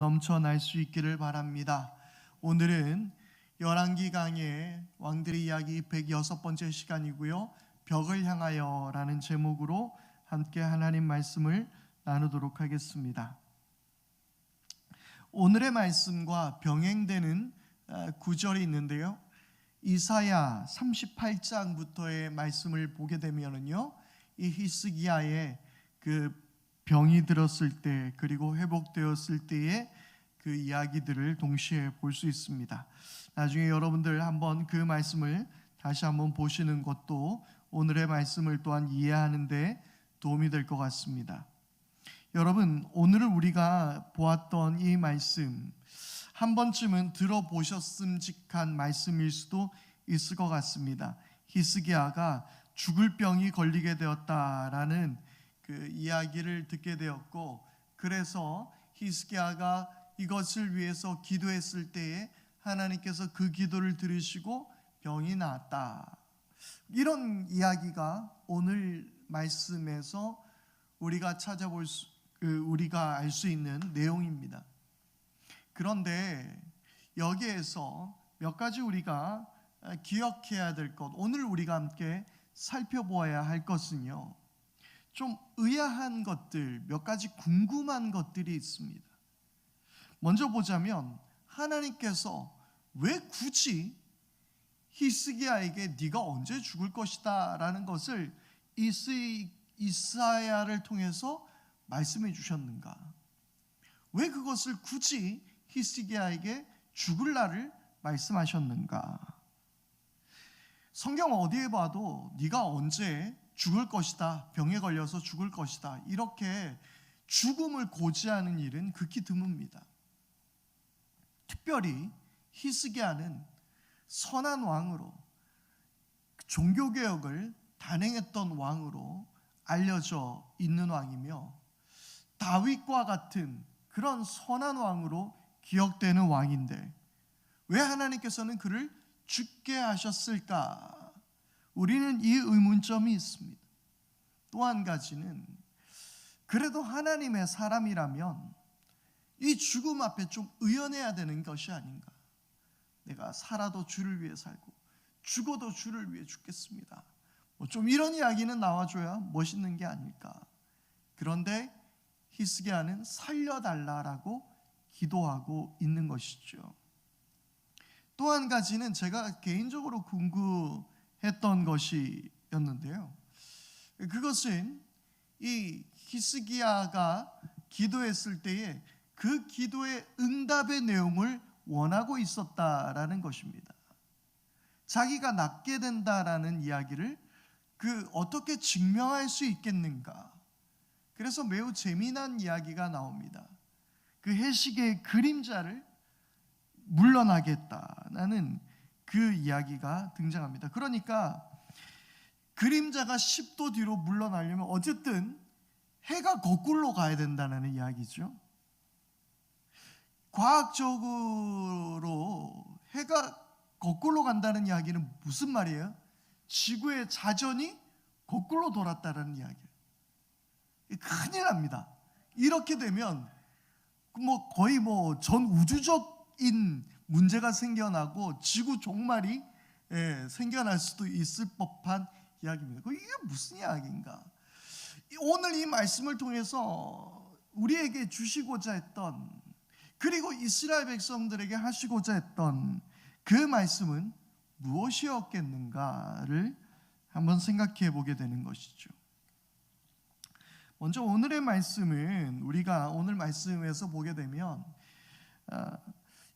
넘쳐날 수 있기를 바랍니다. 오늘은 열왕기 강의 왕들의 이야기 106번째 시간이고요. 벽을 향하여 라는 제목으로 함께 하나님 말씀을 나누도록 하겠습니다. 오늘의 말씀과 병행되는 구절이 있는데요. 이사야 38장부터의 말씀을 보게 되면은요, 이 히스기야의 그 병이 들었을 때 그리고 회복되었을 때의 그 이야기들을 동시에 볼 수 있습니다. 나중에 여러분들 한번 그 말씀을 다시 한번 보시는 것도 오늘의 말씀을 또한 이해하는 데 도움이 될 것 같습니다. 여러분, 오늘 우리가 보았던 이 말씀 한 번쯤은 들어보셨음직한 말씀일 수도 있을 것 같습니다. 히스기야가 죽을 병이 걸리게 되었다라는 그 이야기를 듣게 되었고, 그래서 히스기야가 이것을 위해서 기도했을 때에 하나님께서 그 기도를 들으시고 병이 나았다. 이런 이야기가 오늘 말씀에서 우리가 우리가 알 수 있는 내용입니다. 그런데 여기에서 몇 가지 우리가 기억해야 될 것, 오늘 우리가 함께 살펴보아야 할 것은요, 좀 의아한 것들, 몇 가지 궁금한 것들이 있습니다. 먼저 보자면 하나님께서 왜 굳이 히스기야에게 네가 언제 죽을 것이다 라는 것을 이사야를 통해서 말씀해 주셨는가? 왜 그것을 굳이 히스기야에게 죽을 날을 말씀하셨는가? 성경 어디에 봐도 네가 언제 죽을 것이다, 병에 걸려서 죽을 것이다, 이렇게 죽음을 고지하는 일은 극히 드뭅니다. 특별히 히스기야는 선한 왕으로, 종교개혁을 단행했던 왕으로 알려져 있는 왕이며, 다윗과 같은 그런 선한 왕으로 기억되는 왕인데 왜 하나님께서는 그를 죽게 하셨을까? 우리는 이 의문점이 있습니다. 또 한 가지는, 그래도 하나님의 사람이라면 이 죽음 앞에 좀 의연해야 되는 것이 아닌가. 내가 살아도 주를 위해 살고 죽어도 주를 위해 죽겠습니다, 좀 이런 이야기는 나와줘야 멋있는 게 아닐까. 그런데 히스기야는 살려달라라고 기도하고 있는 것이죠. 또 한 가지는 제가 개인적으로 했던 것이었는데요. 그것은 이 히스기야가 기도했을 때에 그 기도의 응답의 내용을 원하고 있었다라는 것입니다. 자기가 낫게 된다라는 이야기를 어떻게 증명할 수 있겠는가? 그래서 매우 재미난 이야기가 나옵니다. 그 해시계의 그림자를 물러나겠다라는 그 이야기가 등장합니다. 그러니까 그림자가 10도 뒤로 물러나려면 어쨌든 해가 거꾸로 가야 된다는 이야기죠. 과학적으로 해가 거꾸로 간다는 이야기는 무슨 말이에요? 지구의 자전이 거꾸로 돌았다는 이야기예요. 큰일 납니다. 이렇게 되면 거의 전 우주적인 문제가 생겨나고 지구 종말이 생겨날 수도 있을 법한 이야기입니다. 이게 무슨 이야기인가? 오늘 이 말씀을 통해서 우리에게 주시고자 했던, 그리고 이스라엘 백성들에게 하시고자 했던 그 말씀은 무엇이었겠는가를 한번 생각해 보게 되는 것이죠. 먼저 오늘의 말씀은 우리가 오늘 말씀에서 보게 되면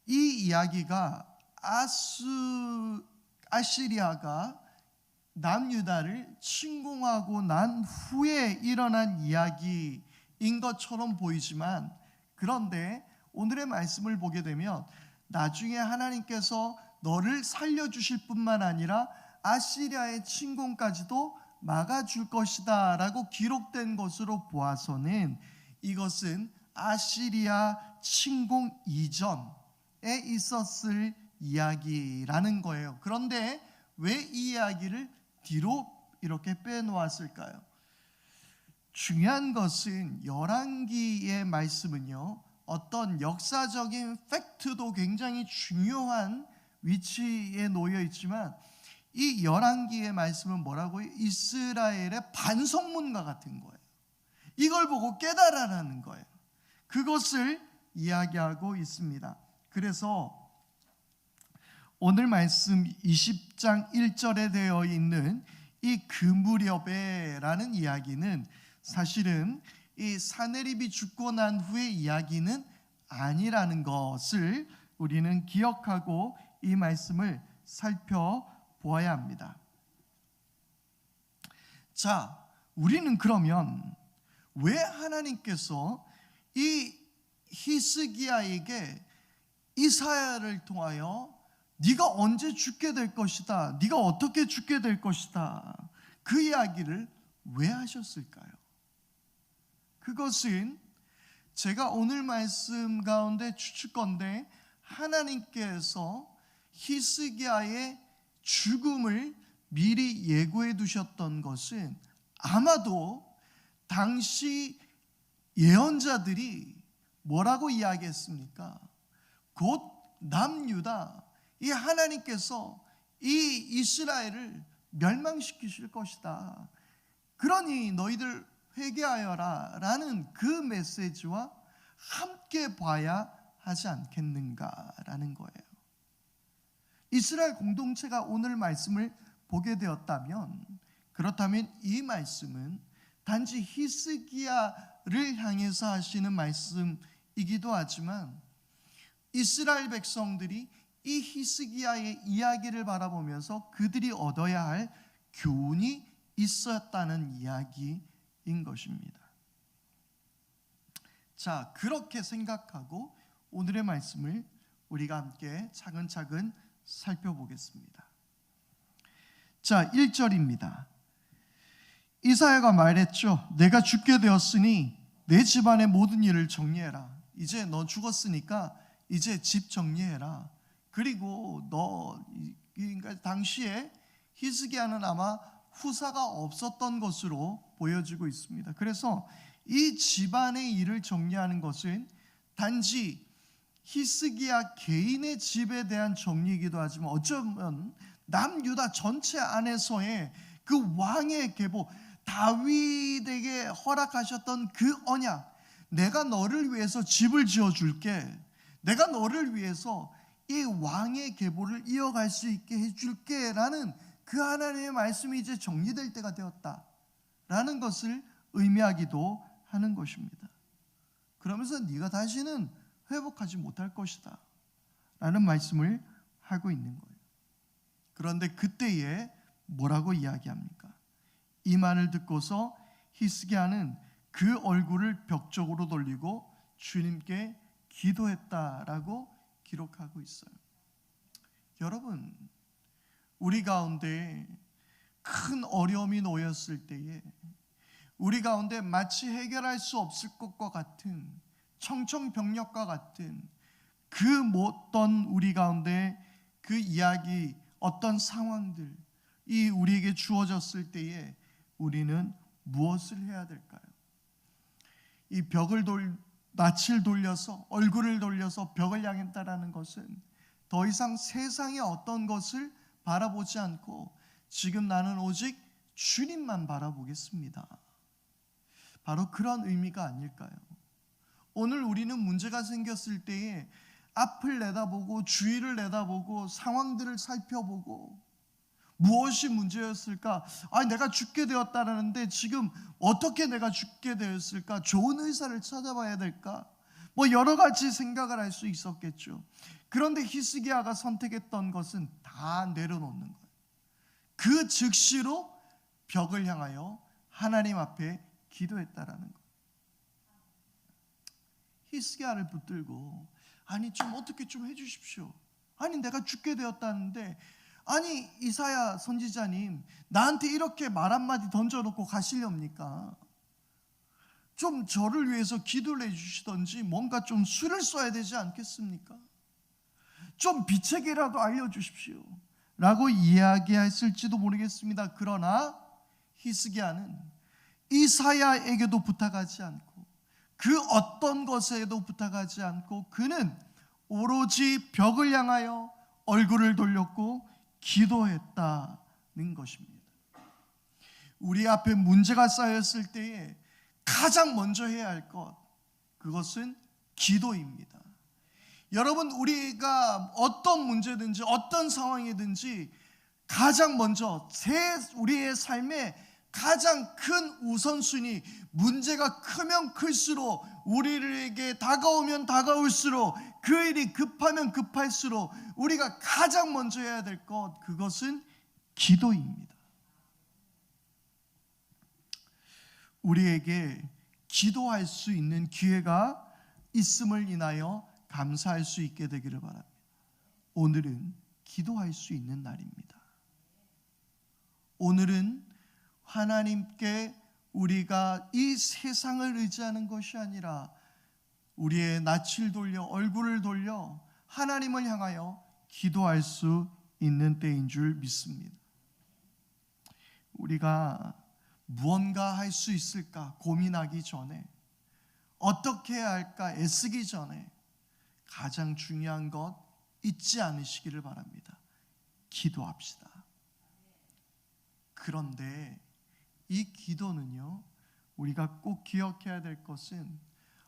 이 이야기가 아시리아가 남유다를 침공하고 난 후에 일어난 이야기인 것처럼 보이지만, 그런데 오늘의 말씀을 보게 되면 나중에 하나님께서 너를 살려주실 뿐만 아니라 아시리아의 침공까지도 막아줄 것이다 라고 기록된 것으로 보아서는 이것은 아시리아 침공 이전에 있었을 이야기라는 거예요. 그런데 왜 이 이야기를 뒤로 이렇게 빼놓았을까요? 중요한 것은 열왕기의 말씀은요, 어떤 역사적인 팩트도 굉장히 중요한 위치에 놓여 있지만 이 열왕기의 말씀은 뭐라고요? 이스라엘의 반성문과 같은 거예요. 이걸 보고 깨달아라는 거예요. 그것을 이야기하고 있습니다. 그래서 오늘 말씀 20장 1절에 되어 있는 이 그 무렵에라는 이야기는 사실은 이 사내립이 죽고 난 후의 이야기는 아니라는 것을 우리는 기억하고 이 말씀을 살펴보아야 합니다. 자, 우리는 그러면 왜 하나님께서 이 히스기야에게 이사야를 통하여 네가 언제 죽게 될 것이다, 네가 어떻게 죽게 될 것이다, 그 이야기를 왜 하셨을까요? 그것은 제가 오늘 말씀 가운데 추측건데 하나님께서 히스기야의 죽음을 미리 예고해 두셨던 것은 아마도 당시 예언자들이 뭐라고 이야기했습니까? 곧 남유다, 이 하나님께서 이 이스라엘을 멸망시키실 것이다, 그러니 너희들 회개하여라 라는 그 메시지와 함께 봐야 하지 않겠는가라는 거예요. 이스라엘 공동체가 오늘 말씀을 보게 되었다면, 그렇다면 이 말씀은 단지 히스기야를 향해서 하시는 말씀이기도 하지만 이스라엘 백성들이 이 히스기야의 이야기를 바라보면서 그들이 얻어야 할 교훈이 있었다는 이야기인 것입니다. 자, 그렇게 생각하고 오늘의 말씀을 우리가 함께 차근차근 살펴보겠습니다. 자, 1절입니다. 이사야가 말했죠. 내가 죽게 되었으니 내 집안의 모든 일을 정리해라. 이제 너 죽었으니까 이제 집 정리해라. 그리고 너, 그러니까 당시에 히스기야는 아마 후사가 없었던 것으로 보여지고 있습니다. 그래서 이 집안의 일을 정리하는 것은 단지 히스기야 개인의 집에 대한 정리이기도 하지만 어쩌면 남유다 전체 안에서의 그 왕의 계보, 다윗에게 허락하셨던 그 언약, 내가 너를 위해서 집을 지어줄게, 내가 너를 위해서 이 왕의 계보를 이어갈 수 있게 해줄게 라는 그 하나님의 말씀이 이제 정리될 때가 되었다라는 것을 의미하기도 하는 것입니다. 그러면서 네가 다시는 회복하지 못할 것이다 라는 말씀을 하고 있는 거예요. 그런데 그때에 뭐라고 이야기합니까? 이 말을 듣고서 히스기야는 그 얼굴을 벽 쪽으로 돌리고 주님께 기도했다라고 기록하고 있어요. 여러분, 우리 가운데 큰 어려움이 놓였을 때에 우리 가운데 마치 해결할 수 없을 것과 같은 청천벽력과 같은 그 어떤 우리 가운데 그 이야기, 어떤 상황들이 우리에게 주어졌을 때에 우리는 무엇을 해야 될까요? 이 낯을 돌려서, 얼굴을 돌려서 벽을 향했다라는 것은 더 이상 세상의 어떤 것을 바라보지 않고 지금 나는 오직 주님만 바라보겠습니다. 바로 그런 의미가 아닐까요? 오늘 우리는 문제가 생겼을 때에 앞을 내다보고 주위를 내다보고 상황들을 살펴보고 무엇이 문제였을까? 내가 죽게 되었다라는데 지금 어떻게 내가 죽게 되었을까? 좋은 의사를 찾아봐야 될까? 여러 가지 생각을 할 수 있었겠죠. 그런데 히스기야가 선택했던 것은 다 내려놓는 거예요. 그 즉시로 벽을 향하여 하나님 앞에 기도했다라는 거예요. 히스기야를 붙들고 좀 어떻게 좀 해주십시오. 내가 죽게 되었다는데 이사야 선지자님, 나한테 이렇게 말 한마디 던져놓고 가시렵니까? 좀 저를 위해서 기도를 해주시던지 뭔가 좀 수를 써야 되지 않겠습니까? 좀 비책이라도 알려주십시오 라고 이야기했을지도 모르겠습니다. 그러나 히스기야는 이사야에게도 부탁하지 않고 그 어떤 것에도 부탁하지 않고 그는 오로지 벽을 향하여 얼굴을 돌렸고 기도했다는 것입니다. 우리 앞에 문제가 쌓였을 때에 가장 먼저 해야 할 것, 그것은 기도입니다. 여러분, 우리가 어떤 문제든지 어떤 상황이든지 가장 먼저 우리의 삶에 가장 큰 우선순위, 문제가 크면 클수록, 우리에게 다가오면 다가올수록, 그 일이 급하면 급할수록 우리가 가장 먼저 해야 될 것, 그것은 기도입니다. 우리에게 기도할 수 있는 기회가 있음을 인하여 감사할 수 있게 되기를 바랍니다. 오늘은 기도할 수 있는 날입니다. 오늘은 하나님께 우리가 이 세상을 의지하는 것이 아니라 우리의 낯을 돌려, 얼굴을 돌려 하나님을 향하여 기도할 수 있는 때인 줄 믿습니다. 우리가 무언가 할 수 있을까 고민하기 전에, 어떻게 해야 할까 애쓰기 전에 가장 중요한 것 잊지 않으시기를 바랍니다. 기도합시다. 그런데 이 기도는요, 우리가 꼭 기억해야 될 것은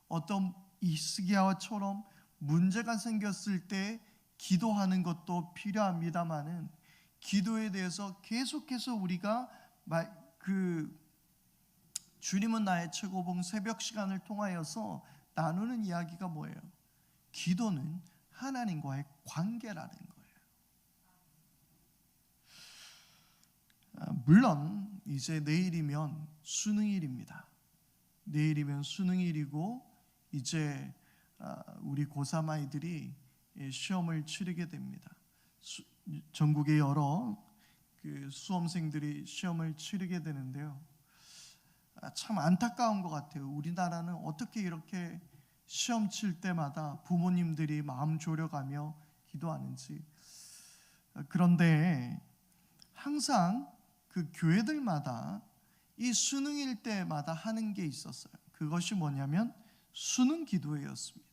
어떤 히스기야처럼 문제가 생겼을 때 기도하는 것도 필요합니다마는, 기도에 대해서 계속해서 우리가 주님은 나의 최고봉 새벽 시간을 통하여서 나누는 이야기가 뭐예요? 기도는 하나님과의 관계라는 거예요. 물론 이제 내일이면 수능일입니다. 내일이면 수능일이고 이제 우리 고3 아이들이 시험을 치르게 됩니다. 전국의 여러 수험생들이 시험을 치르게 되는데요. 참 안타까운 것 같아요. 우리나라는 어떻게 이렇게 시험 칠 때마다 부모님들이 마음 졸여가며 기도하는지. 그런데 항상 그 교회들마다 이 수능일 때마다 하는 게 있었어요. 그것이 뭐냐면 수능 기도회였습니다.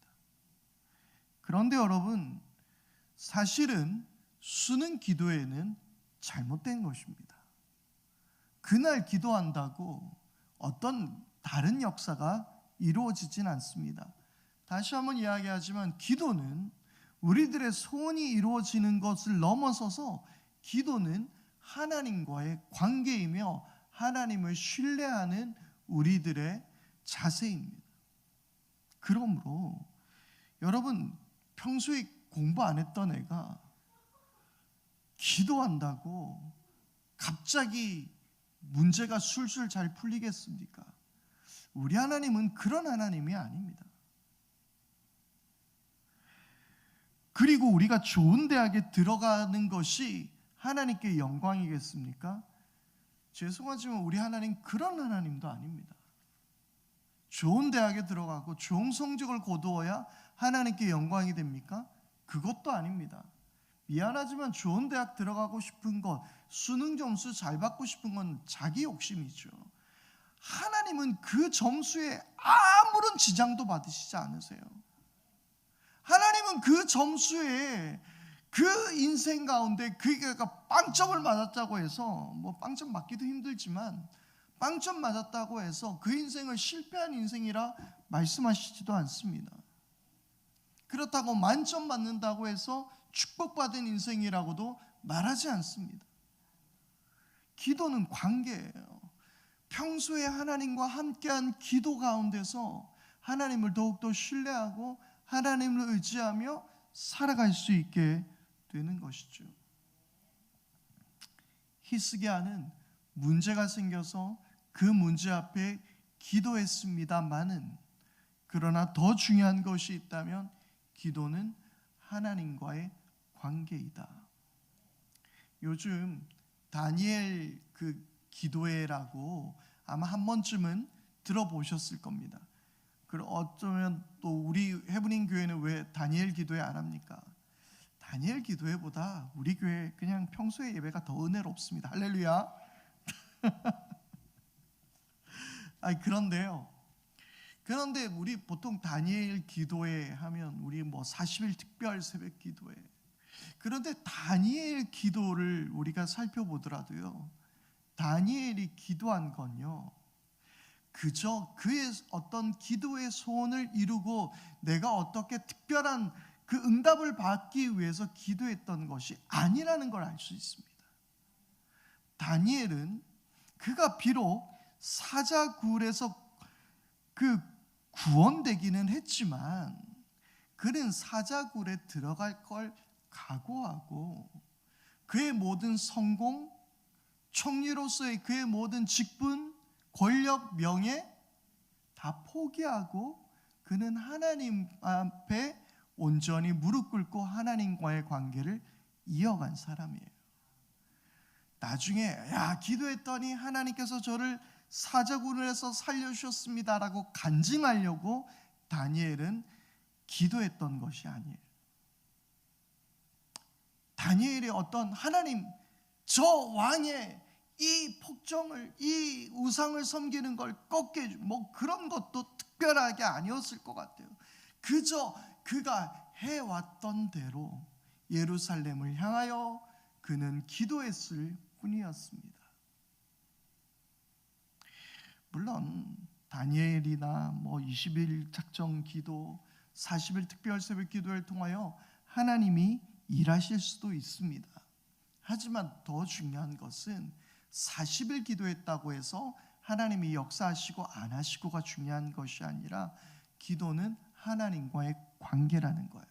그런데 여러분, 사실은 수능 기도회는 잘못된 것입니다. 그날 기도한다고 어떤 다른 역사가 이루어지진 않습니다. 다시 한번 이야기하지만 기도는 우리들의 소원이 이루어지는 것을 넘어서서 기도는 하나님과의 관계이며 하나님을 신뢰하는 우리들의 자세입니다. 그러므로 여러분, 평소에 공부 안 했던 애가 기도한다고 갑자기 문제가 술술 잘 풀리겠습니까? 우리 하나님은 그런 하나님이 아닙니다. 그리고 우리가 좋은 대학에 들어가는 것이 하나님께 영광이겠습니까? 죄송하지만 우리 하나님 그런 하나님도 아닙니다. 좋은 대학에 들어가고 좋은 성적을 거두어야 하나님께 영광이 됩니까? 그것도 아닙니다. 미안하지만 좋은 대학 들어가고 싶은 것, 수능 점수 잘 받고 싶은 건 자기 욕심이죠. 하나님은 그 점수에 아무런 지장도 받으시지 않으세요. 하나님은 그 점수에 그 인생 가운데 그가 빵점을 맞았다고 해서, 뭐 빵점 맞기도 힘들지만 빵점 맞았다고 해서 그 인생을 실패한 인생이라 말씀하시지도 않습니다. 그렇다고 만점 받는다고 해서 축복받은 인생이라고도 말하지 않습니다. 기도는 관계예요. 평소에 하나님과 함께한 기도 가운데서 하나님을 더욱더 신뢰하고 하나님을 의지하며 살아갈 수 있게 되는 것이죠. 히스기야는 문제가 생겨서 그 문제 앞에 기도했습니다마는, 그러나 더 중요한 것이 있다면 기도는 하나님과의 관계이다. 요즘 다니엘 기도회라고 아마 한 번쯤은 들어보셨을 겁니다. 그리고 어쩌면 또 우리 해브닝 교회는 왜 다니엘 기도회 안 합니까? 다니엘 기도회보다 우리 교회 그냥 평소의 예배가 더 은혜롭습니다. 할렐루야. 그런데요, 그런데 우리 보통 다니엘 기도회 하면 우리 뭐 40일 특별 새벽 기도회, 그런데 다니엘 기도를 우리가 살펴보더라도요, 다니엘이 기도한 건요, 그저 그의 어떤 기도의 소원을 이루고 내가 어떻게 특별한 그 응답을 받기 위해서 기도했던 것이 아니라는 걸 알 수 있습니다. 다니엘은 그가 비록 사자굴에서 그 구원되기는 했지만 그는 사자굴에 들어갈 걸 각오하고 그의 모든 성공, 총리로서의 그의 모든 직분, 권력, 명예 다 포기하고 그는 하나님 앞에 온전히 무릎 꿇고 하나님과의 관계를 이어간 사람이에요. 나중에 기도했더니 하나님께서 저를 사자굴에서 살려주셨습니다라고 간증하려고 다니엘은 기도했던 것이 아니에요. 다니엘의 어떤 하나님, 저 왕의 이 폭정을, 이 우상을 섬기는 걸 꺾게 해주, 뭐 그런 것도 특별하게 아니었을 것 같아요. 그저 그가 해왔던 대로 예루살렘을 향하여 그는 기도했을 뿐이었습니다. 물론 다니엘이나 뭐 20일 작정 기도, 40일 특별 새벽 기도를 통하여 하나님이 일하실 수도 있습니다. 하지만 더 중요한 것은 40일 기도했다고 해서 하나님이 역사하시고 안 하시고가 중요한 것이 아니라 기도는 하나님과의 관계라는 거예요.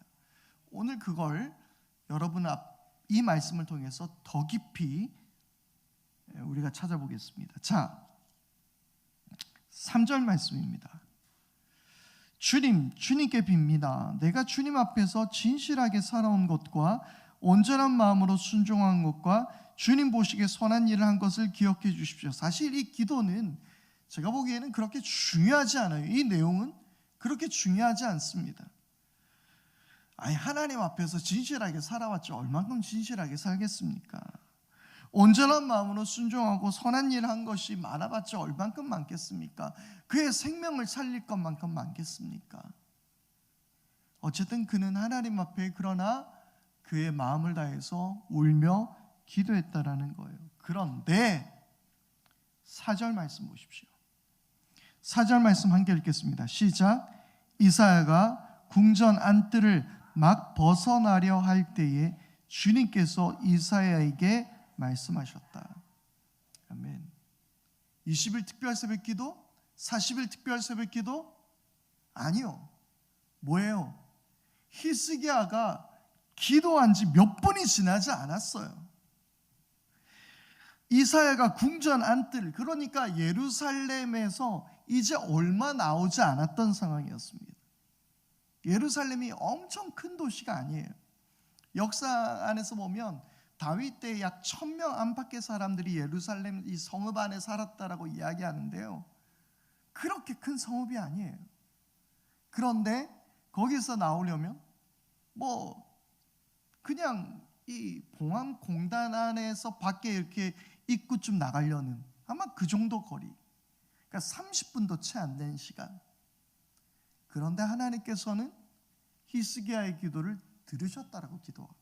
오늘 그걸 여러분 이 말씀을 통해서 더 깊이 우리가 찾아보겠습니다. 자, 3절 말씀입니다. 주님께 빕니다. 내가 주님 앞에서 진실하게 살아온 것과 온전한 마음으로 순종한 것과 주님 보시기에 선한 일을 한 것을 기억해 주십시오. 사실 이 기도는 제가 보기에는 그렇게 중요하지 않아요. 이 내용은 그렇게 중요하지 않습니다. 하나님 앞에서 진실하게 살아왔죠. 얼만큼 진실하게 살겠습니까? 온전한 마음으로 순종하고 선한 일을 한 것이 많아봤자 얼만큼 많겠습니까? 그의 생명을 살릴 것만큼 많겠습니까? 어쨌든 그는 하나님 앞에 그러나 그의 마음을 다해서 울며 기도했다라는 거예요. 그런데 4절 말씀 보십시오. 4절 말씀 함께 읽겠습니다. 시작. 이사야가 궁전 안뜰을 막 벗어나려 할 때에 주님께서 이사야에게 말씀하셨다. 아멘. 20일 특별 새벽 기도? 40일 특별 새벽 기도? 아니요. 뭐예요? 히스기야가 기도한 지 몇 분이 지나지 않았어요. 이사야가 궁전 안뜰, 그러니까 예루살렘에서 이제 얼마 나오지 않았던 상황이었습니다. 예루살렘이 엄청 큰 도시가 아니에요. 역사 안에서 보면 다윗 때 약 1000명 안팎의 사람들이 예루살렘 이 성읍 안에 살았다라고 이야기하는데요, 그렇게 큰 성읍이 아니에요. 그런데 거기서 나오려면 뭐 그냥 이 봉암공단 안에서 밖에 이렇게 입구쯤 나가려는 아마 그 정도 거리, 그러니까 30분도 채 안 되는 시간. 그런데 하나님께서는 히스기야의 기도를 들으셨다라고 기도합니다.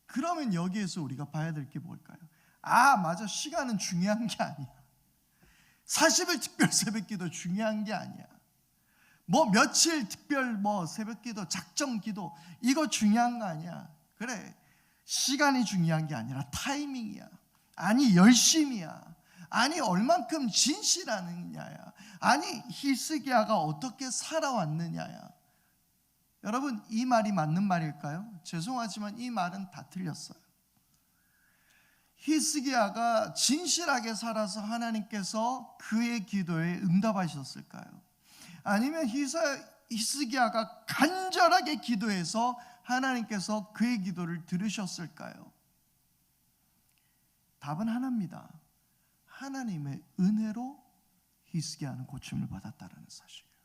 그러면 여기에서 우리가 봐야 될 게 뭘까요? 맞아, 시간은 중요한 게 아니야. 40일 특별 새벽기도 중요한 게 아니야. 뭐 며칠 특별 새벽기도, 작정기도 이거 중요한 거 아니야. 그래, 시간이 중요한 게 아니라 타이밍이야. 아니 열심이야. 아니 얼만큼 진실하느냐야. 아니 히스기야가 어떻게 살아왔느냐야. 여러분, 이 말이 맞는 말일까요? 죄송하지만 이 말은 다 틀렸어요. 히스기야가 진실하게 살아서 하나님께서 그의 기도에 응답하셨을까요? 아니면 히스기야가 간절하게 기도해서 하나님께서 그의 기도를 들으셨을까요? 답은 하나입니다. 하나님의 은혜로 히스기야는 고침을 받았다는 사실이에요.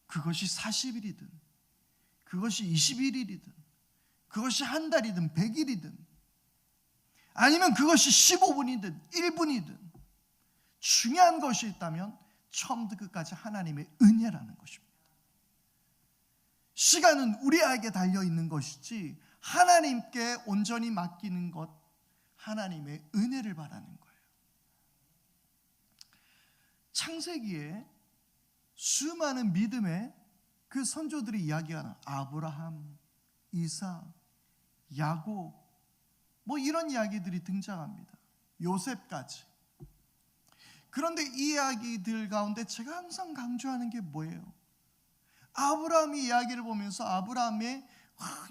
그것이 40일이든 그것이 21일이든 그것이 한 달이든 100일이든 아니면 그것이 15분이든 1분이든 중요한 것이 있다면 처음부터 끝까지 하나님의 은혜라는 것입니다. 시간은 우리에게 달려 있는 것이지 하나님께 온전히 맡기는 것, 하나님의 은혜를 바라는 거예요. 창세기에 수많은 믿음의 그 선조들의 이야기가 나와요. 아브라함, 이삭, 야곱, 뭐 이런 이야기들이 등장합니다. 요셉까지. 그런데 이 이야기들 가운데 제가 항상 강조하는 게 뭐예요? 아브라함의 이야기를 보면서 아브라함의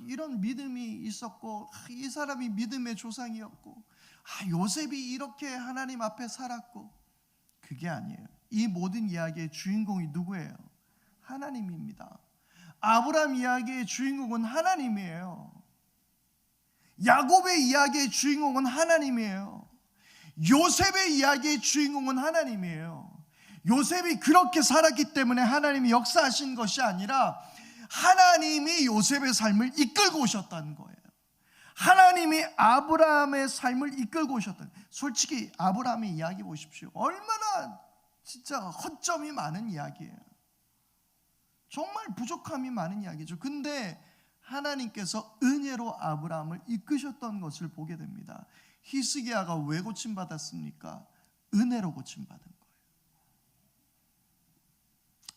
이런 믿음이 있었고, 이 사람이 믿음의 조상이었고, 요셉이 이렇게 하나님 앞에 살았고, 그게 아니에요. 이 모든 이야기의 주인공이 누구예요? 하나님입니다. 아브라함 이야기의 주인공은 하나님이에요. 야곱의 이야기의 주인공은 하나님이에요. 요셉의 이야기의 주인공은 하나님이에요. 요셉이 그렇게 살았기 때문에 하나님이 역사하신 것이 아니라 하나님이 요셉의 삶을 이끌고 오셨다는 거예요. 하나님이 아브라함의 삶을 이끌고 오셨다는 거예요. 솔직히 아브라함의 이야기 보십시오. 얼마나 진짜 허점이 많은 이야기예요. 정말 부족함이 많은 이야기죠. 근데 하나님께서 은혜로 아브라함을 이끄셨던 것을 보게 됩니다. 히스기야가 왜 고침받았습니까? 은혜로 고침받은 거예요.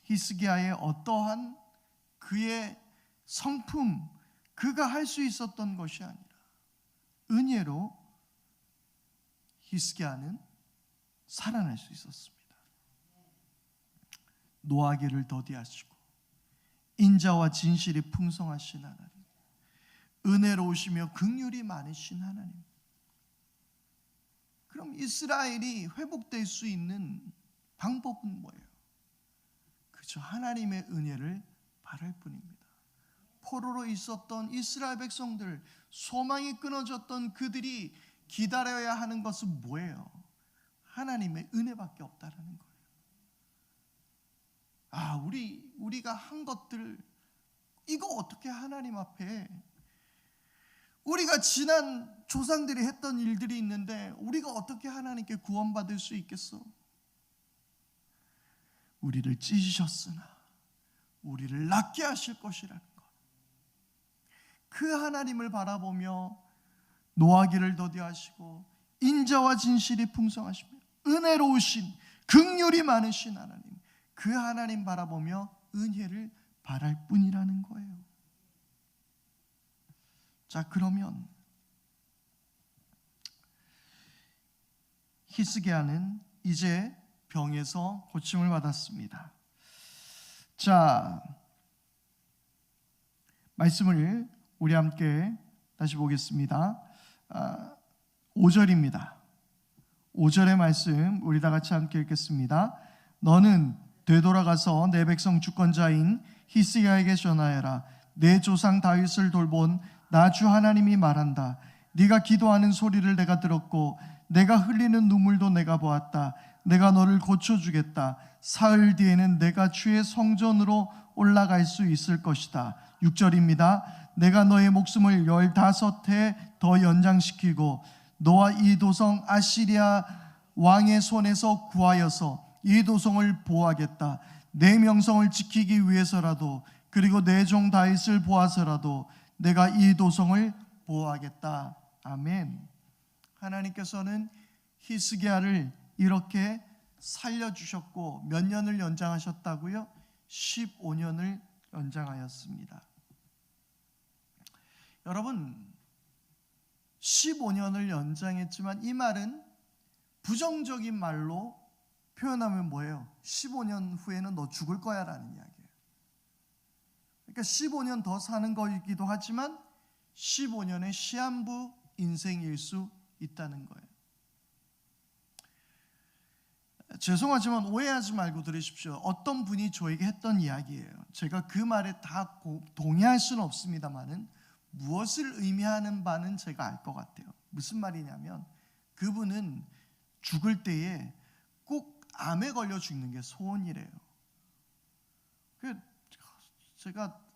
히스기야의 어떠한 그의 성품, 그가 할 수 있었던 것이 아니라 은혜로 히스기야는 살아날 수 있었습니다. 노하기를 더디하시고 인자와 진실이 풍성하신 하나님, 은혜로우시며 긍휼이 많으신 하나님. 그럼 이스라엘이 회복될 수 있는 방법은 뭐예요? 그저 하나님의 은혜를 바랄 뿐입니다. 포로로 있었던 이스라엘 백성들, 소망이 끊어졌던 그들이 기다려야 하는 것은 뭐예요? 하나님의 은혜밖에 없다라는 거예요. 우리가 한 것들, 이거 어떻게 하나님 앞에, 우리가 지난 조상들이 했던 일들이 있는데 우리가 어떻게 하나님께 구원받을 수 있겠어? 우리를 찢으셨으나 우리를 낫게 하실 것이라는 것, 그 하나님을 바라보며 노하기를 더디하시고 인자와 진실이 풍성하시며 은혜로우신 긍휼이 많으신 하나님, 그 하나님 바라보며 은혜를 바랄 뿐이라는 거예요. 자, 그러면 히스기야는 이제 병에서 고침을 받았습니다. 자, 말씀을 우리 함께 다시 보겠습니다. 5절입니다. 5절의 말씀 우리 다 같이 함께 읽겠습니다. 너는 되돌아가서 내 백성 주권자인 히스기야에게 전하여라. 내 조상 다윗을 돌본 나 주 하나님이 말한다. 네가 기도하는 소리를 내가 들었고 내가 흘리는 눈물도 내가 보았다. 내가 너를 고쳐주겠다. 사흘 뒤에는 내가 주의 성전으로 올라갈 수 있을 것이다. 6절입니다. 내가 너의 목숨을 15해 더 연장시키고 너와 이 도성 아시리아 왕의 손에서 구하여서 이 도성을 보호하겠다. 내 명성을 지키기 위해서라도, 그리고 내 종 다윗을 보아서라도 내가 이 도성을 보호하겠다. 아멘. 하나님께서는 히스기야를 이렇게 살려주셨고 몇 년을 연장하셨다고요? 15년을 연장하였습니다. 여러분, 15년을 연장했지만 이 말은 부정적인 말로 표현하면 뭐예요? 15년 후에는 너 죽을 거야 라는 이야기예요. 그러니까 15년 더 사는 거이기도 하지만 15년의 시한부 인생일 수 있다는 거예요. 죄송하지만 오해하지 말고 들으십시오. 어떤 분이 저에게 했던 이야기예요. 제가 그 말에 다 동의할 수는 없습니다만은 무엇을 의미하는 바는 제가 알 것 같아요. 무슨 말이냐면 그분은 죽을 때에 꼭 암에 걸려 죽는 게 소원이래요.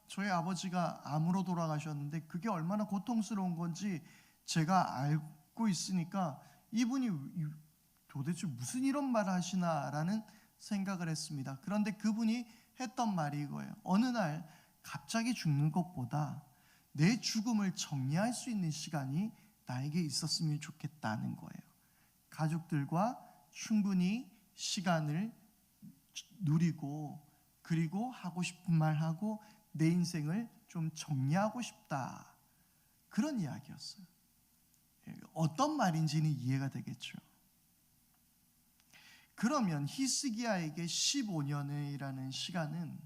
저희 아버지가 암으로 돌아가셨는데 그게 얼마나 고통스러운 건지 제가 알고 있으니까 이분이 도대체 무슨 이런 말을 하시나라는 생각을 했습니다. 그런데 그분이 했던 말이 이거예요. 어느 날 갑자기 죽는 것보다 내 죽음을 정리할 수 있는 시간이 나에게 있었으면 좋겠다는 거예요. 가족들과 충분히 시간을 누리고, 그리고 하고 싶은 말 하고 내 인생을 좀 정리하고 싶다, 그런 이야기였어요. 어떤 말인지는 이해가 되겠죠. 그러면 히스기야에게 15년이라는 시간은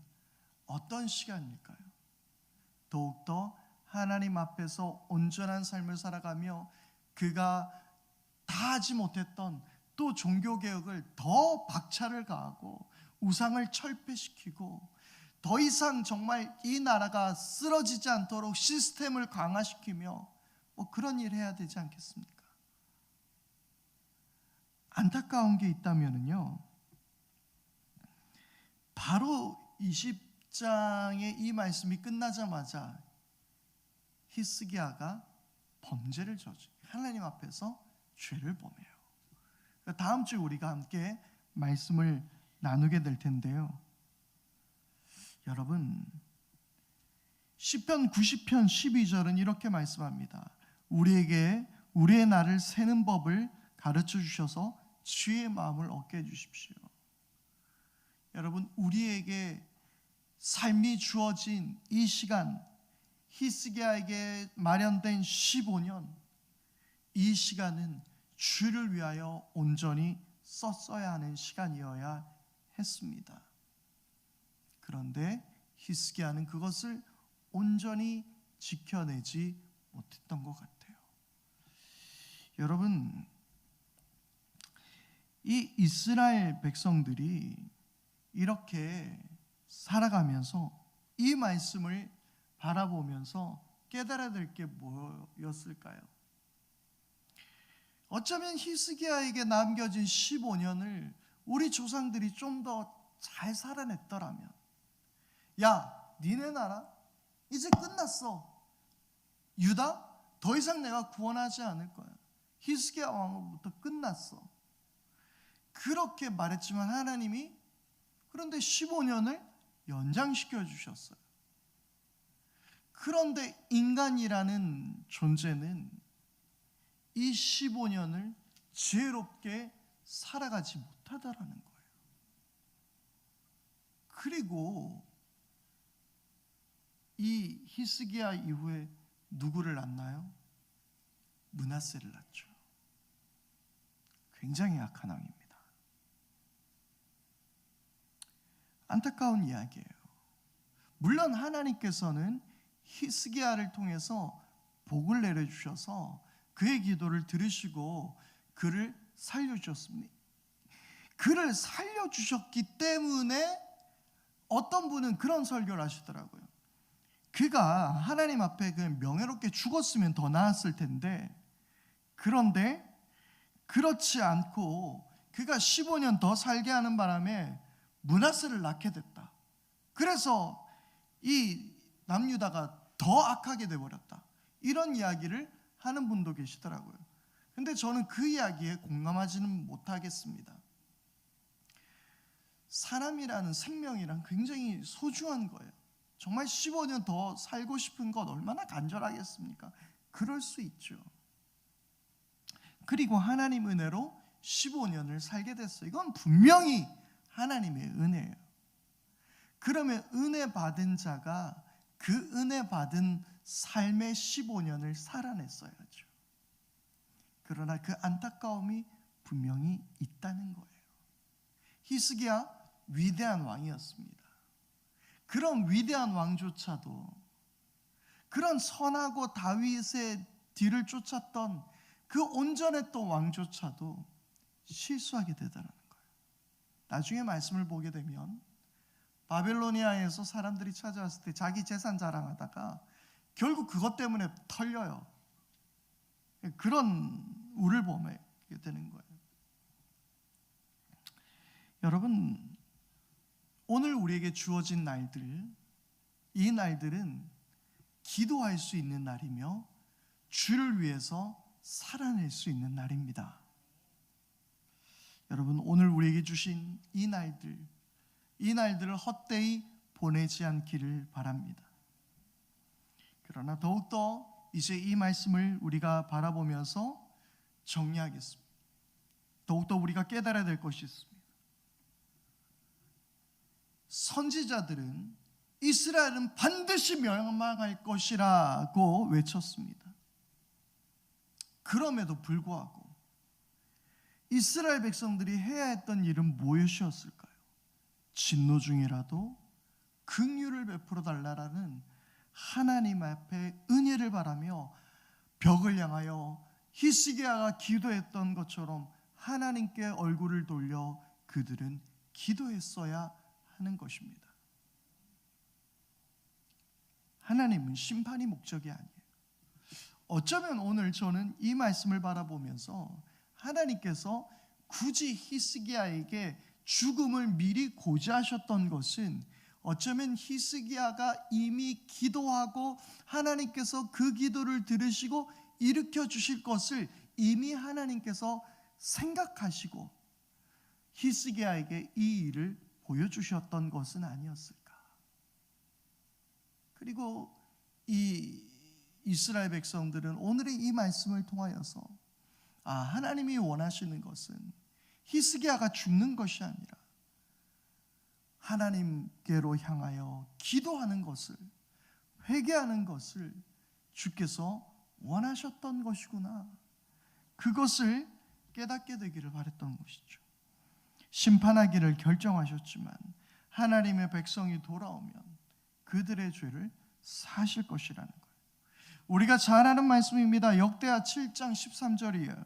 어떤 시간일까요? 더욱더 하나님 앞에서 온전한 삶을 살아가며 그가 다 하지 못했던 또 종교개혁을 더 박차를 가하고 우상을 철폐시키고 더 이상 정말 이 나라가 쓰러지지 않도록 시스템을 강화시키며 그런 일 해야 되지 않겠습니까? 안타까운 게 있다면요, 바로 20장의 이 말씀이 끝나자마자 히스기야가 범죄를 저지, 하나님 앞에서 죄를 범해요. 다음 주에 우리가 함께 말씀을 나누게 될 텐데요, 여러분, 시편 90편 12절은 이렇게 말씀합니다. 우리에게 우리의 날을 세는 법을 가르쳐 주셔서 주의 마음을 얻게 해주십시오. 여러분, 우리에게 삶이 주어진 이 시간, 히스기야에게 마련된 15년, 이 시간은 주를 위하여 온전히 썼어야 하는 시간이어야 했습니다. 그런데 히스기야는 그것을 온전히 지켜내지 못했던 것 같아요. 여러분, 이 이스라엘 백성들이 이렇게 살아가면서 이 말씀을 바라보면서 깨달아야 될 게 뭐였을까요? 어쩌면 히스기야에게 남겨진 15년을 우리 조상들이 좀 더 잘 살아냈더라면, 야, 니네 나라 이제 끝났어. 유다 더 이상 내가 구원하지 않을 거야. 히스기야 왕으로부터 끝났어. 그렇게 말했지만 하나님이 그런데 15년을 연장시켜 주셨어요. 그런데 인간이라는 존재는 이 15년을 지혜롭게 살아가지 못하더라는 거예요. 그리고 이 히스기야 이후에 누구를 낳나요? 므낫세를 낳죠. 굉장히 악한 왕입니다. 안타까운 이야기예요. 물론 하나님께서는 히스기야를 통해서 복을 내려주셔서 그의 기도를 들으시고 그를 살려주셨습니다. 그를 살려주셨기 때문에 어떤 분은 그런 설교를 하시더라고요. 그가 하나님 앞에 그냥 명예롭게 죽었으면 더 나았을 텐데, 그런데 그렇지 않고 그가 15년 더 살게 하는 바람에 므낫세를 낳게 됐다. 그래서 이 남유다가 더 악하게 되어버렸다. 이런 이야기를 하는 분도 계시더라고요. 근데 저는 그 이야기에 공감하지는 못하겠습니다. 사람이라는 생명이란 굉장히 소중한 거예요. 정말 15년 더 살고 싶은 것 얼마나 간절하겠습니까? 그럴 수 있죠. 그리고 하나님 은혜로 15년을 살게 됐어요. 이건 분명히 하나님의 은혜예요. 그러면 은혜 받은 자가 그 은혜 받은 삶의 15년을 살아냈어야죠. 그러나 그 안타까움이 분명히 있다는 거예요. 히스기야 위대한 왕이었습니다. 그런 위대한 왕조차도, 그런 선하고 다윗의 뒤를 쫓았던 그 온전했던 왕조차도 실수하게 되더라는 거예요. 나중에 말씀을 보게 되면 바벨로니아에서 사람들이 찾아왔을 때 자기 재산 자랑하다가 결국 그것 때문에 털려요. 그런 우를 범하게 되는 거예요. 여러분, 오늘 우리에게 주어진 날들, 이 날들은 기도할 수 있는 날이며 주를 위해서 살아낼 수 있는 날입니다. 여러분, 오늘 우리에게 주신 이 날들을 헛되이 보내지 않기를 바랍니다. 그러나 더욱더 이제 이 말씀을 우리가 바라보면서 정리하겠습니다. 더욱더 우리가 깨달아야 될 것이 있습니다. 선지자들은 이스라엘은 반드시 멸망할 것이라고 외쳤습니다. 그럼에도 불구하고 이스라엘 백성들이 해야 했던 일은 무엇이었을까요? 진노 중이라도 긍휼을 베풀어 달라라는 하나님 앞에 은혜를 바라며 벽을 향하여 히스기야가 기도했던 것처럼 하나님께 얼굴을 돌려 그들은 기도했어야 하는 것입니다. 하나님은 심판이 목적이 아니에요. 어쩌면 오늘 저는 이 말씀을 바라보면서 하나님께서 굳이 히스기야에게 죽음을 미리 고지하셨던 것은 어쩌면 히스기야가 이미 기도하고 하나님께서 그 기도를 들으시고 일으켜 주실 것을 이미 하나님께서 생각하시고 히스기야에게 이 일을 보여주셨던 것은 아니었을까. 그리고 이 이스라엘 백성들은 오늘의 이 말씀을 통하여서 하나님이 원하시는 것은 히스기야가 죽는 것이 아니라 하나님께로 향하여 기도하는 것을, 회개하는 것을 주께서 원하셨던 것이구나, 그것을 깨닫게 되기를 바랬던 것이죠. 심판하기를 결정하셨지만 하나님의 백성이 돌아오면 그들의 죄를 사실 것이라는 거예요. 우리가 잘 아는 말씀입니다. 역대하 7장 13절이에요.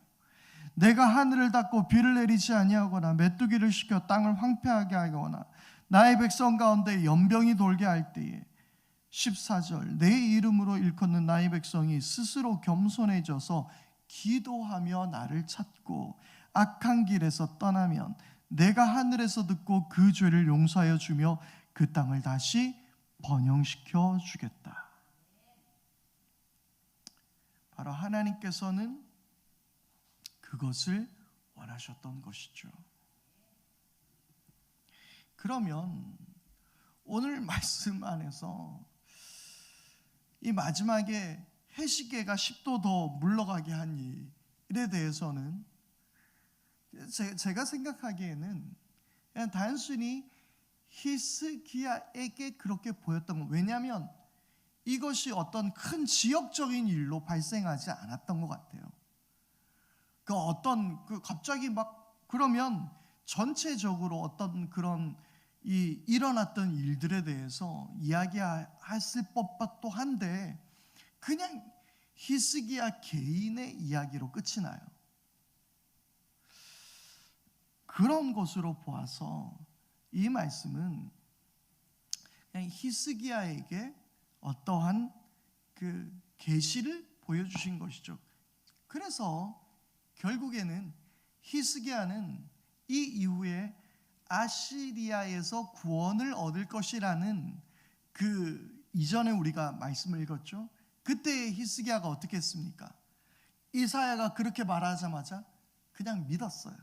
내가 하늘을 닫고 비를 내리지 아니하거나 메뚜기를 시켜 땅을 황폐하게 하거나 나의 백성 가운데 연병이 돌게 할 때에 14절 내 이름으로 일컫는 나의 백성이 스스로 겸손해져서 기도하며 나를 찾고 악한 길에서 떠나면 내가 하늘에서 듣고 그 죄를 용서하여 주며 그 땅을 다시 번영시켜 주겠다. 바로 하나님께서는 그것을 원하셨던 것이죠. 그러면 오늘 말씀 안에서 이 마지막에 해시계가 10도 더 물러가게 한 일에 대해서는 제가 생각하기에는 그냥 단순히 히스기야에게 그렇게 보였던 것, 왜냐하면 이것이 어떤 큰 지역적인 일로 발생하지 않았던 것 같아요. 갑자기 막 그러면 전체적으로 어떤 그런 일어났던 일들에 대해서 이야기했을 법도 한데 그냥 히스기야 개인의 이야기로 끝이 나요. 그런 것으로 보아서 이 말씀은 그냥 히스기야에게 어떠한 그 계시를 보여주신 것이죠. 그래서 결국에는 히스기야는 이 이후에 아시리아에서 구원을 얻을 것이라는 그 이전에 우리가 말씀을 읽었죠. 그때 히스기야가 어떻게 했습니까? 이사야가 그렇게 말하자마자 그냥 믿었어요.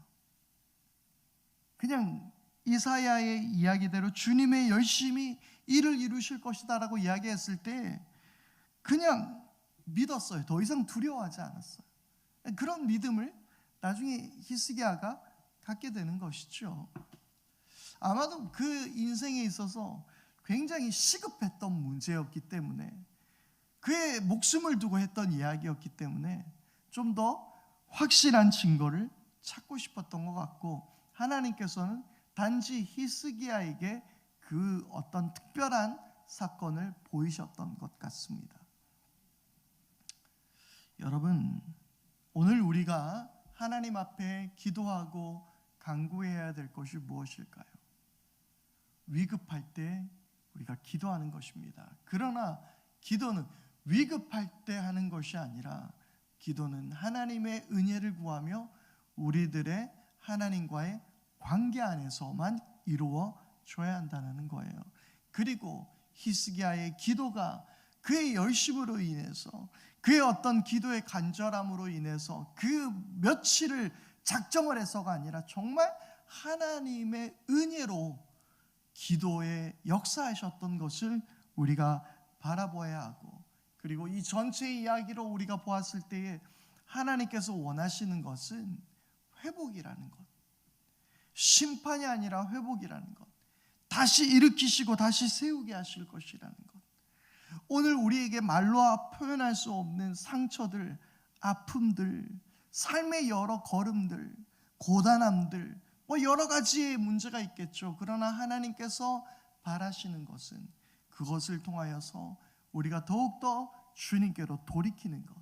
그냥 이사야의 이야기대로 주님의 열심히 일을 이루실 것이다라고 이야기했을 때 그냥 믿었어요. 더 이상 두려워하지 않았어요. 그런 믿음을 나중에 히스기야가 갖게 되는 것이죠. 아마도 그 인생에 있어서 굉장히 시급했던 문제였기 때문에, 그의 목숨을 두고 했던 이야기였기 때문에 좀 더 확실한 증거를 찾고 싶었던 것 같고, 하나님께서는 단지 히스기야에게 그 어떤 특별한 사건을 보이셨던 것 같습니다. 여러분, 오늘 우리가 하나님 앞에 기도하고 간구해야 될 것이 무엇일까요? 위급할 때 우리가 기도하는 것입니다. 그러나 기도는 위급할 때 하는 것이 아니라 기도는 하나님의 은혜를 구하며 우리들의 하나님과의 관계 안에서만 이루어져야 한다는 거예요. 그리고 히스기야의 기도가 그의 열심으로 인해서, 그의 어떤 기도의 간절함으로 인해서 그 며칠을 작정을 해서가 아니라 정말 하나님의 은혜로 기도에 역사하셨던 것을 우리가 바라보아야 하고, 그리고 이 전체 이야기로 우리가 보았을 때에 하나님께서 원하시는 것은 회복이라는 것, 심판이 아니라 회복이라는 것, 다시 일으키시고 다시 세우게 하실 것이라는 것. 오늘 우리에게 말로 표현할 수 없는 상처들, 아픔들, 삶의 여러 걸음들, 고단함들, 여러 가지의 문제가 있겠죠. 그러나 하나님께서 바라시는 것은 그것을 통하여서 우리가 더욱더 주님께로 돌이키는 것,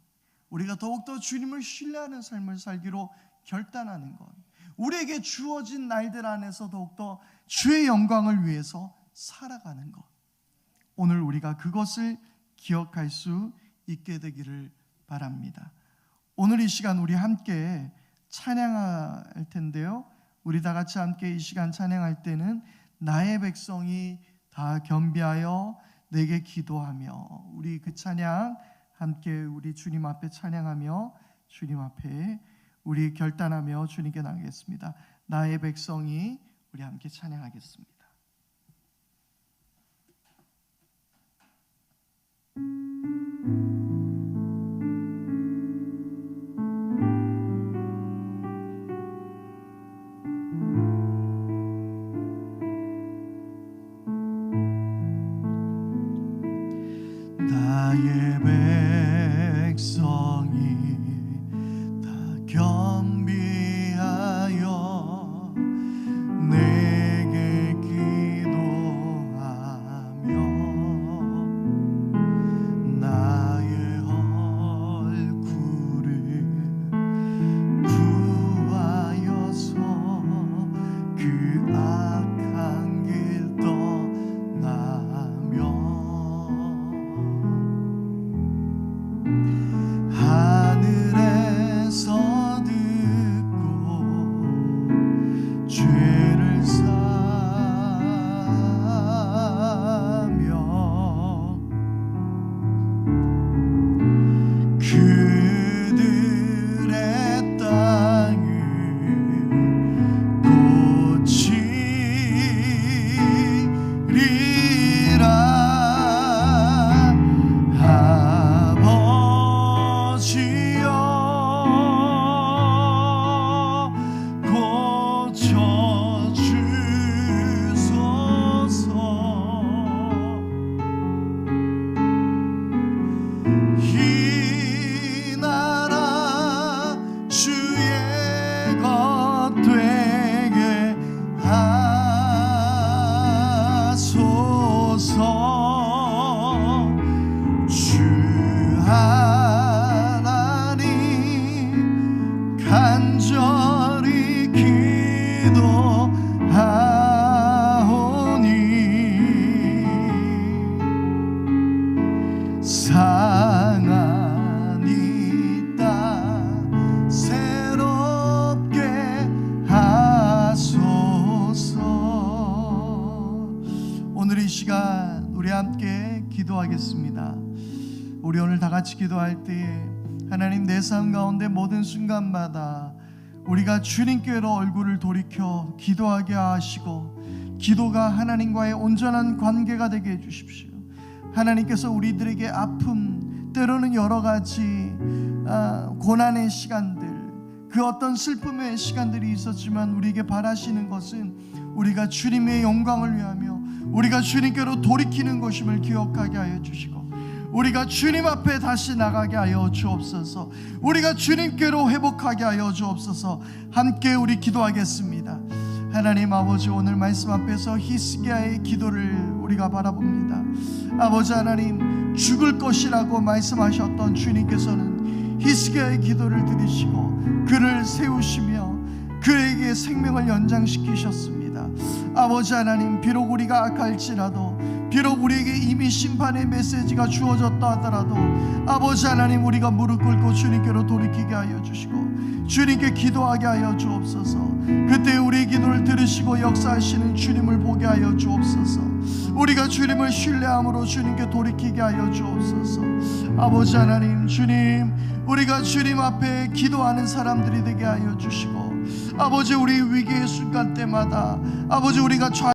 우리가 더욱더 주님을 신뢰하는 삶을 살기로 결단하는 것, 우리에게 주어진 날들 안에서 더욱더 주의 영광을 위해서 살아가는 것. 오늘 우리가 그것을 기억할 수 있게 되기를 바랍니다. 오늘 이 시간 우리 함께 찬양할 텐데요, 우리 다 같이 함께 이 시간 찬양할 때는 나의 백성이 다 겸비하여 내게 기도하며, 우리 그 찬양 함께 우리 주님 앞에 찬양하며 주님 앞에 우리 결단하며 주님께 나가겠습니다. 나의 백성이, 우리 함께 찬양하겠습니다. 나의 백성이 다 겸비하여 내게 기도하며 나의 얼굴을 구하여서 그 악한 길 떠나며 하늘에서 듣고 죄를 사며 그들의 땅을 고치리라. 아버지여 고쳐주소서. 이 나라 주의 것 되게 하소서. 주 하나님 간절히 기도하오니 상한 이 땅 새롭게 하소서. 오늘 이 시간 우리 함께 기도하겠습니다. 우리 오늘 다 같이 기도할 때에 하나님, 내 삶 가운데 모든 순간마다 우리가 주님께로 얼굴을 돌이켜 기도하게 하시고, 기도가 하나님과의 온전한 관계가 되게 해주십시오. 하나님께서 우리들에게 아픔, 때로는 여러 가지 고난의 시간들, 그 어떤 슬픔의 시간들이 있었지만 우리에게 바라시는 것은 우리가 주님의 영광을 위하며 우리가 주님께로 돌이키는 것임을 기억하게 하여 주시고, 우리가 주님 앞에 다시 나가게 하여 주옵소서. 우리가 주님께로 회복하게 하여 주옵소서. 함께 우리 기도하겠습니다. 하나님 아버지, 오늘 말씀 앞에서 히스기야의 기도를 우리가 바라봅니다. 아버지 하나님, 죽을 것이라고 말씀하셨던 주님께서는 히스기야의 기도를 들으시고 그를 세우시며 그에게 생명을 연장시키셨습니다. 아버지 하나님, 비록 우리가 악할지라도, 비록 우리에게 이미 심판의 메시지가 주어졌다 하더라도 아버지 하나님, 우리가 무릎 꿇고 주님께로 돌이키게 하여 주시고 주님께 기도하게 하여 주옵소서. 그때 우리의 기도를 들으시고 역사하시는 주님을 보게 하여 주옵소서. 우리가 주님을 신뢰함으로 주님께 돌이키게 하여 주옵소서. 아버지 하나님, 주님, 우리가 주님 앞에 기도하는 사람들이 되게 하여 주시고 아버지, 우리 위기의 순간 때마다 아버지, 우리가